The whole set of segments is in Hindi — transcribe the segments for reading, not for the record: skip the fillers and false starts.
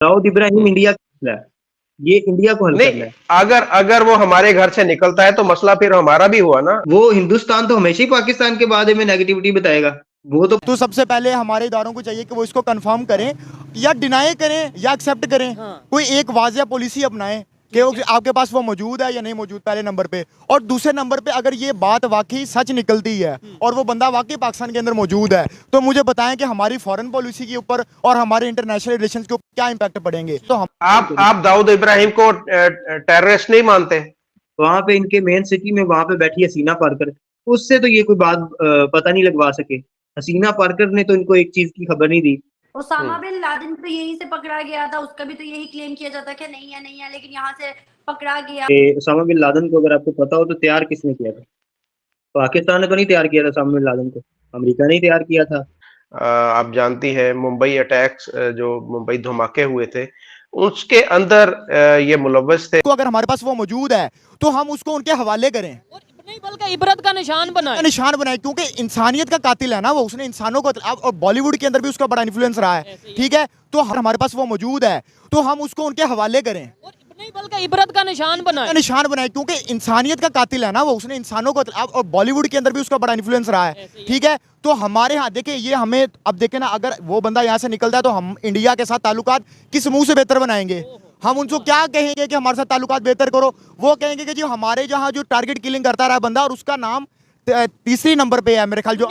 दाऊद इब्राहिम हम्म। इंडिया का मसला है, ये इंडिया को हल करना नहीं, है। अगर अगर वो हमारे घर से निकलता है तो मसला फिर हमारा भी हुआ ना। वो हिंदुस्तान तो हमेशा ही पाकिस्तान के बारे में नेगेटिविटी बताएगा। वो तो सबसे पहले हमारे इदारों को चाहिए कि वो इसको कंफर्म करें या डिनाई करें या एक्सेप्ट करें। कोई एक वाजिया पॉलिसी अपनाएं कि आपके पास वो मौजूद है या नहीं मौजूद, पहले नंबर पे। और दूसरे नंबर पे अगर ये बात वाकई सच निकलती है और वो बंदा वाकई पाकिस्तान के अंदर मौजूद है, तो मुझे बताएं कि हमारी फॉरेन पॉलिसी के ऊपर और हमारे इंटरनेशनल रिलेशंस के ऊपर क्या इंपैक्ट पड़ेंगे। तो हम आप दाऊद इब्राहिम को टेररिस्ट नहीं मानते? वहां पे इनके मेन सिटी में वहां पे बैठी हसीना पारकर, उससे तो ये कोई बात पता नहीं लगवा सके। हसीना पारकर ने तो इनको एक चीज की खबर नहीं दी। ओसामा बिन लादेन तो यहीं से पकड़ा गया था, उसका भी तो यही क्लेम किया जाता है कि नहीं है, लेकिन यहाँ से पकड़ा गया। ओसामा बिन लादेन को अगर आपको पता हो तो तैयार किसने किया था? पाकिस्तान ने तो नहीं तैयार किया था ओसामा बिन लादेन को, अमेरिका ने ही तैयार किया था। आप जानती है मुंबई अटैक्स, जो मुंबई धमाके हुए थे, उसके अंदर ये मुलव्वस थे। तो अगर हमारे पास वो मौजूद है तो हम उसको उनके हवाले करें, नहीं बल्कि इबरत का निशान बनाए। क्योंकि इंसानियत का कातिल है ना वो, उसने इंसानों को। और बॉलीवुड के अंदर भी उसका बड़ा इन्फ्लुएंस रहा है, ठीक है। तो हमारे पास वो मौजूद है तो हम उसको उनके हवाले करें, नहीं बल्कि इबरत का निशान बनाए। क्योंकि इंसानियत का कातिल है ना वो, उसने इंसानों को। और बॉलीवुड के अंदर भी उसका बड़ा इन्फ्लुएंस रहा है, ठीक है। तो हमारे यहाँ देखें, ये हमें अब देखें ना, अगर वो बंदा यहाँ से निकलता है तो हम इंडिया के साथ ताल्लुकात किस मुंह से बेहतर बनाएंगे? हम उनको क्या कहेंगे कि हमारे साथ ताल्लुकात बेहतर करो? वो कहेंगे कि जी हमारे जहाँ जो टारगेट किलिंग करता रहा बंदा और उसका नाम तीसरी नंबर पे है मेरे ख्याल, जो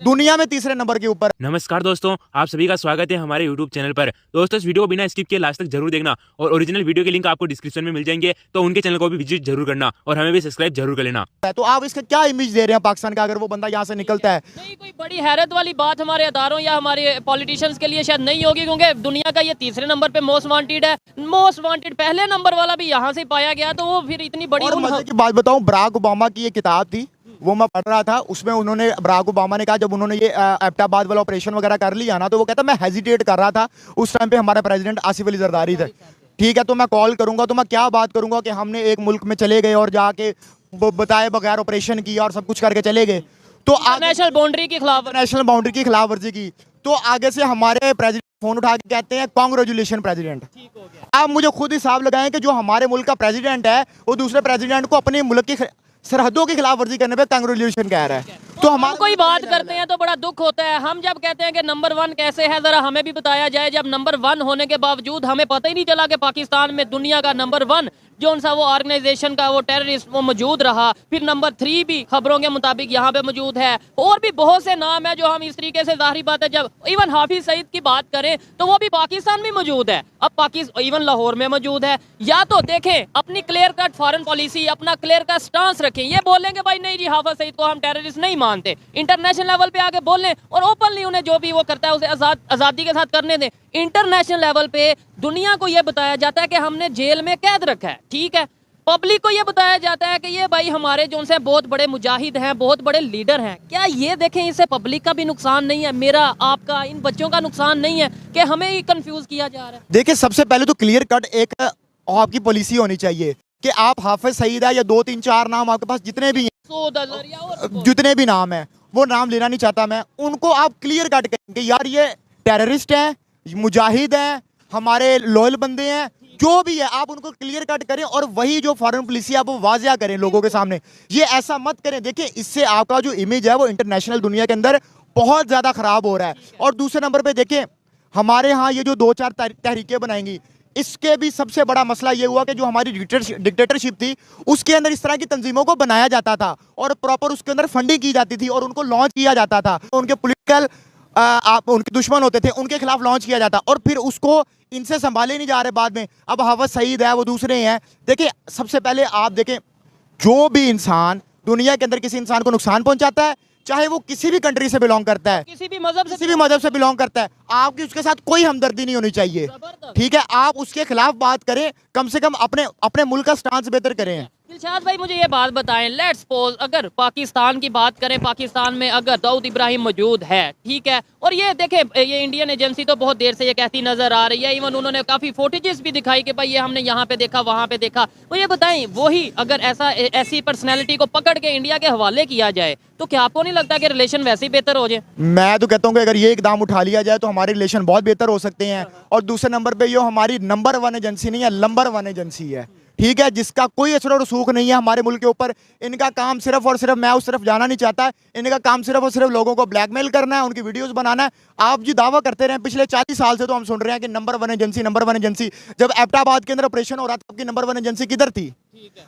दुनिया में तीसरे नंबर के ऊपर। नमस्कार दोस्तों, आप सभी का स्वागत है हमारे YouTube चैनल पर। दोस्तों, इस वीडियो को बिना स्किप किए लास्ट तक जरूर देखना और ओरिजिनल वीडियो के लिंक आपको डिस्क्रिप्शन में मिल जाएंगे, तो उनके चैनल को भी विजिट जरूर करना और हमें भी सब्सक्राइब जरूर कर लेना। तो आप इसका क्या इमेज दे रहे हैं पाकिस्तान का अगर वो बंदा यहाँ से निकलता है? नहीं, कोई बड़ी हैरत वाली बात हमारे अदारों या हमारे पॉलिटिशियंस के लिए शायद नहीं होगी, क्योंकि दुनिया का ये तीसरे नंबर पे मोस्ट वांटेड है। मोस्ट वांटेड पहले नंबर वाला भी यहाँ से पाया गया, तो वो फिर इतनी बड़ी। और मजे की बात बताऊं, बराक ओबामा की ये किताब थी, वो मैं पढ़ रहा था, उसमें उन्होंने, बराक ओबामा ने कहा, जब उन्होंने ये एबटाबाद वाला ऑपरेशन वगैरह कर लिया ना, तो वो कहता मैं हेजिटेट कर रहा था। उस टाइम पे हमारा प्रेसिडेंट आसिफ अली जरदारी थे, ठीक है। तो मैं कॉल करूंगा तो मैं क्या बात करूंगा कि हमने एक मुल्क में चले गए और जाके बताए बगैर ऑपरेशन किया और सब कुछ करके चले गए, तो नेशनल बाउंड्री की खिलाफ वर्जी की। तो आगे से हमारे प्रेसिडेंट फोन उठा के कहते हैं कांग्रेचुलेशन प्रेसिडेंट। आप मुझे खुद हिसाब लगाएं कि जो हमारे मुल्क का प्रेसिडेंट है वो दूसरे प्रेसिडेंट को अपने मुल्क की सरहदों की खिलाफ वर्जी करने पे कांग्रेचुलेशन कह रहा है। तो हमारा कोई बात करते हैं तो बड़ा दुख होता है। हम जब कहते हैं कि नंबर 1 कैसे है, जरा हमें भी बताया जाए। जब नंबर 1 होने के बावजूद हमें पता ही नहीं चला कि पाकिस्तान में दुनिया का नंबर 1 जो सा वो ऑर्गेनाइजेशन का वो टेररिस्ट वो मौजूद रहा। फिर नंबर 3 भी खबरों के मुताबिक यहाँ पे मौजूद है। और भी बहुत से नाम है जो हम इस तरीके से, जाहिर बात है, जब इवन हाफिज सईद की बात करें तो वो भी पाकिस्तान में मौजूद है। अब पाकिस्तान इवन लाहौर में मौजूद है। या तो देखें अपनी क्लियर कट फॉरेन पॉलिसी, अपना क्लियर कट स्टांस रखें। ये बोलेंगे भाई नहीं जी हाफिज सईद को हम टेररिस्ट नहीं मानते, इंटरनेशनल लेवल पे आके बोलें और ओपनली उन्हें जो भी वो करता है उसे आज़ादी के साथ करने दें। इंटरनेशनल लेवल पे दुनिया को ये बताया जाता है कि हमने जेल में कैद रखा है, ठीक है। पब्लिक को ये बताया जाता है कि ये भाई हमारे जो से बहुत बड़े मुजाहिद हैं, बहुत बड़े लीडर हैं। क्या ये देखें, इससे पब्लिक का भी नुकसान नहीं है, मेरा आपका इन बच्चों का नुकसान नहीं है कि हमें ही कंफ्यूज किया जा रहा है? देखिए, सबसे पहले तो क्लियर कट एक आपकी पॉलिसी होनी चाहिए कि आप हाफिज सईद है या 2 3 4 नाम आपके पास जितने भी हैं, जितने भी नाम है, वो नाम लेना नहीं चाहता मैं, उनको आप क्लियर कट करेंगे यार ये टेररिस्ट हैं, मुजाहिद हैं, हमारे लॉयल बंदे हैं, जो भी है आप उनको क्लियर कट करें। और वही जो फॉरेन पॉलिसी आप वो वाजिया करें लोगों के सामने। ये ऐसा मत करें, देखिए इससे आपका जो इमेज है वो इंटरनेशनल दुनिया के अंदर बहुत ज़्यादा ख़राब हो रहा है। और दूसरे नंबर पे देखें, हमारे यहाँ ये जो 2-4 तहरीकें बनाएंगी, इसके भी सबसे बड़ा मसला ये हुआ कि जो हमारी डिक्टेटरशिप थी उसके अंदर इस तरह की तंजीमों को बनाया जाता था और प्रॉपर उसके अंदर फंडिंग की जाती थी और उनको लॉन्च किया जाता था। उनके पॉलिटिकल आप उनके दुश्मन होते थे, उनके खिलाफ लॉन्च किया जाता और फिर उसको इनसे संभाले नहीं जा रहे बाद में। अब हाफिज सईद है, वो दूसरे हैं। देखिए, सबसे पहले आप देखें, जो भी इंसान दुनिया के अंदर किसी इंसान को नुकसान पहुंचाता है, चाहे वो किसी भी कंट्री से बिलोंग करता है, किसी भी मजहब से बिलोंग करता है, आपकी उसके साथ कोई हमदर्दी नहीं होनी चाहिए, ठीक है। आप उसके खिलाफ बात करें, कम से कम अपने मुल्क का स्टांस बेहतर करें। दिलशाद भाई मुझे ये बात बताएं, लेट्स सपोज अगर पाकिस्तान की बात करें, पाकिस्तान में अगर दाऊद इब्राहिम मौजूद है, ठीक है, और ये देखें ये इंडियन एजेंसी तो बहुत देर से ये कहती नजर आ रही है, इवन उन्होंने काफ़ी फुटेजेस भी दिखाई कि भाई ये हमने यहाँ पे देखा वहाँ पे देखा। तो ये बताएं वही अगर ऐसी पर्सनैलिटी को पकड़ के इंडिया के हवाले किया जाए तो क्या आपको नहीं लगता कि रिलेशन वैसे ही बेहतर हो जाए? मैं तो कहता हूँ कि अगर ये इकदाम उठा लिया जाए तो हमारे रिलेशन बहुत बेहतर हो सकते हैं। और दूसरे नंबर पे ये हमारी नंबर 1 एजेंसी नहीं है, नंबर 1 एजेंसी है, ठीक है, जिसका कोई असर और रसूख नहीं है हमारे मुल्क के ऊपर। इनका काम सिर्फ और सिर्फ, मैं उस तरफ जाना नहीं चाहता, इनका काम सिर्फ और सिर्फ लोगों को ब्लैकमेल करना है, उनकी वीडियोस बनाना है। आप जी दावा करते रहे, पिछले 40 साल से तो हम सुन रहे हैं कि नंबर 1 एजेंसी, नंबर 1 एजेंसी। जब एबटाबाद के अंदर ऑपरेशन हो रहा था आपकी नंबर 1 एजेंसी किधर थी?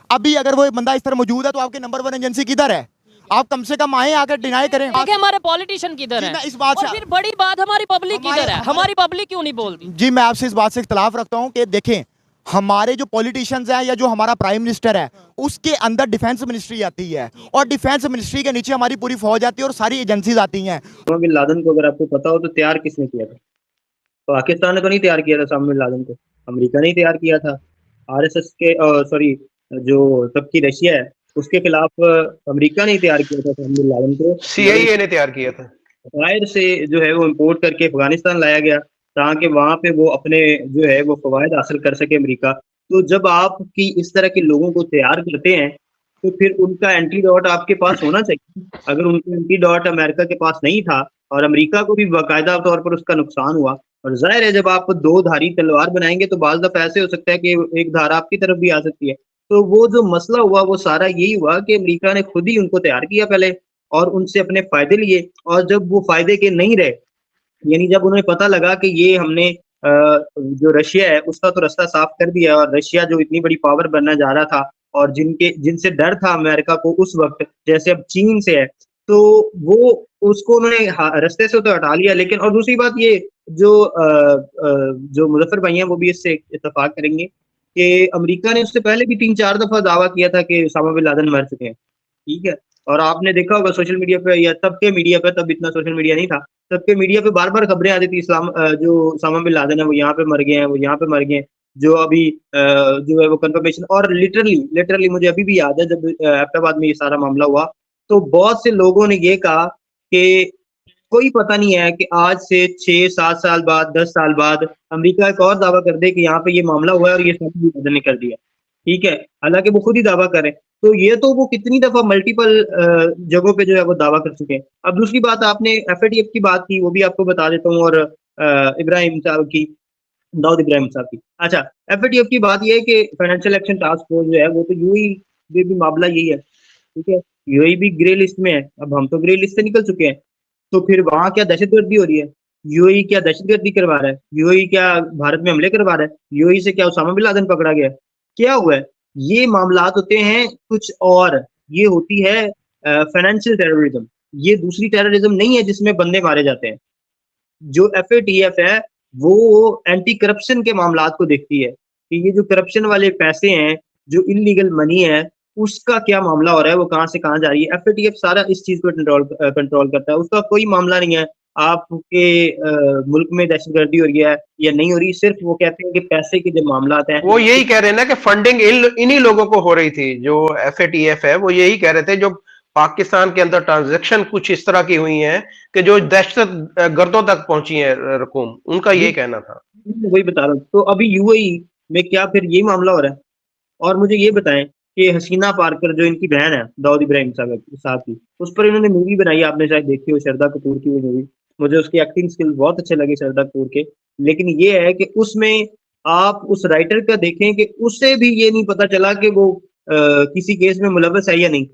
अभी अगर वो बंदा इस तरह मौजूद है तो आपकी नंबर 1 एजेंसी किधर है? आप कम से कम आए आकर डिनाई करें। हमारे पॉलिटिशियन किधर है? इस बात और फिर बड़ी बात हमारी पब्लिक किधर है? हमारी पब्लिक क्यों नहीं बोलती? जी मैं आपसे इस बात से इख्तलाफ रखता हूं कि देखें, हमारे जो पॉलिटिशियंस हैं या जो हमारा प्राइम मिनिस्टर है उसके अंदर डिफेंस मिनिस्ट्री आती है और डिफेंस मिनिस्ट्री के नीचे हमारी पूरी फौज आती है और सारी एजेंसीज आती हैं। उसामा बिन लादेन को अगर आपको पता हो तो तैयार किसने किया था? पाकिस्तान ने तो नहीं तैयार किया था उसामा बिन लादेन को, अमेरिका ने ही तैयार किया था। आरएसएस के सॉरी जो तब की रशिया है उसके खिलाफ अमेरिका ने ही तैयार किया था उसामा बिन लादेन को। CIA ने तैयार किया था। बाहर से जो है वो इम्पोर्ट करके अफगानिस्तान लाया गया ताकि वहां पे वो अपने जो है वो फवायद हासिल कर सके अमेरिका। तो जब आप की इस तरह के लोगों को तैयार करते हैं तो फिर उनका एंटीडोट आपके पास होना चाहिए। अगर उनका एंटीडोट अमेरिका के पास नहीं था और अमेरिका को भी बाकायदा तौर पर उसका नुकसान हुआ, और जाहिर है जब आप 2 धारी तलवार बनाएंगे तो बाज़ दफा ऐसे हो सकता है कि एक धार आपकी तरफ भी आ सकती है। तो वो जो मसला हुआ वो सारा यही हुआ कि अमेरिका ने खुद ही उनको तैयार किया पहले और उनसे अपने फायदे लिए, और जब वो फायदे के नहीं रहे, यानी जब उन्हें पता लगा कि ये हमने जो रशिया है उसका तो रास्ता साफ कर दिया और रशिया जो इतनी बड़ी पावर बनना जा रहा था और जिनसे डर था अमेरिका को उस वक्त, जैसे अब चीन से है, तो वो उसको उन्होंने रास्ते से तो हटा लिया। लेकिन और दूसरी बात ये जो मुजफ्फर भाई हैं वो भी इससे इत्तेफाक करेंगे कि अमेरिका ने उससे पहले भी 3-4 दफा दावा किया था कि उसामा बिन लादेन मर चुके हैं, ठीक है। और आपने देखा होगा सोशल मीडिया पे या तब के मीडिया पे, तब इतना सोशल मीडिया नहीं था, तब के मीडिया पे बार बार खबरें आती थी जो उसामा बिन लादेन है वो यहाँ पे मर गए हैं, वो यहाँ पे मर गए हैं, जो अभी जो है वो कंफर्मेशन। और लिटरली मुझे अभी भी याद है जब एबटाबाद में ये सारा मामला हुआ तो बहुत से लोगों ने ये कहा कि कोई पता नहीं है कि आज से 6-7 साल बाद, 10 साल बाद अमेरिका एक और दावा कर दे कि यहाँ पे ये मामला हुआ है और ये उसामा बिन लादेन ने कर दिया, ठीक है, हालांकि वो खुद ही दावा करें। तो ये तो वो कितनी दफा मल्टीपल जगहों पे जो है वो दावा कर चुके हैं। अब दूसरी बात, आपने FATF की बात की, वो भी आपको बता देता हूँ, और इब्राहिम साहब की, दाऊद इब्राहिम साहब की। अच्छा, FATF की बात ये है कि फाइनेंशियल एक्शन टास्क फोर्स जो है वो तो यूएई में भी मामला यही है, ठीक है, यूएई भी ग्रे लिस्ट में है। अब हम तो ग्रे लिस्ट से निकल चुके हैं, तो फिर वहां क्या दहशतगर्दी हो रही है? यूएई क्या दहशतगर्दी करवा रहा है? यूएई क्या भारत में हमले करवा रहा है? यूएई से क्या उसामा बिन लादेन पकड़ा गया? क्या हुआ है? ये मामलात होते हैं कुछ और, ये होती है फाइनेंशियल टेररिज्म। ये दूसरी टेररिज्म नहीं है जिसमें बंदे मारे जाते हैं। जो FATF है वो एंटी करप्शन के मामलात को देखती है कि ये जो करप्शन वाले पैसे हैं, जो इलीगल मनी है, उसका क्या मामला हो रहा है, वो कहाँ से कहाँ जा रही है। FATF सारा इस चीज को कंट्रोल करता है। उसका कोई मामला नहीं है आपके मुल्क में दहशतगर्दी हो रही है या नहीं हो रही, सिर्फ वो कहते हैं कि पैसे के जो मामला हैं, वो यही कह रहे हैं ना कि फंडिंग इन्हीं लोगों को हो रही थी। जो FATF है वो यही कह रहे थे, जो पाकिस्तान के अंदर ट्रांजैक्शन कुछ इस तरह की हुई हैं कि जो दहशत गर्दों तक पहुंची है रकूम, उनका यही कहना था। वही बता रहा हूँ। तो अभी यूएई में क्या फिर यही मामला हो रहा है? और मुझे ये बताएं कि हसीना पार्कर जो इनकी बहन है दाऊद इब्राहिम साहब की, उस पर इन्होंने मूवी बनाई, आपने शायद देखी हो, श्रद्धा कपूर की वो मूवी। मुझे उसकी एक्टिंग स्किल बहुत अच्छे लगे श्रद्धा कपूर के, लेकिन ये है कि उसमें आप उस राइटर का देखें कि उसे भी ये नहीं पता चला कि वो किसी केस में मुलव्वस है या नहीं।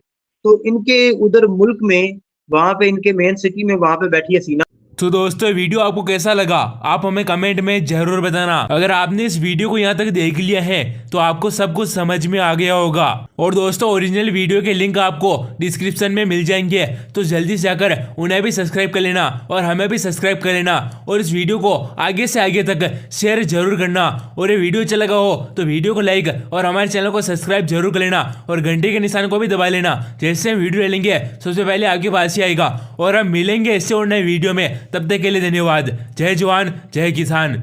तो इनके उधर मुल्क में, वहां पे इनके मेन सिटी में, वहां पे बैठी हसीना। तो दोस्तों वीडियो आपको कैसा लगा आप हमें कमेंट में जरूर बताना। अगर आपने इस वीडियो को यहाँ तक देख लिया है तो आपको सब कुछ समझ में आ गया होगा। और दोस्तों ओरिजिनल वीडियो के लिंक आपको डिस्क्रिप्शन में मिल जाएंगे, तो जल्दी से जाकर उन्हें भी सब्सक्राइब कर लेना और हमें भी सब्सक्राइब कर लेना। और इस वीडियो को आगे से आगे तक शेयर जरूर करना। और ये वीडियो अच्छा लगा हो तो वीडियो को लाइक और हमारे चैनल को सब्सक्राइब जरूर कर लेना और घंटे के निशान को भी दबा लेना। जैसे हम वीडियो लेंगे सबसे पहले आपके पास ही आएगा। और हम मिलेंगे इससे और नए वीडियो में, तब तक के लिए धन्यवाद। जय जवान जय किसान।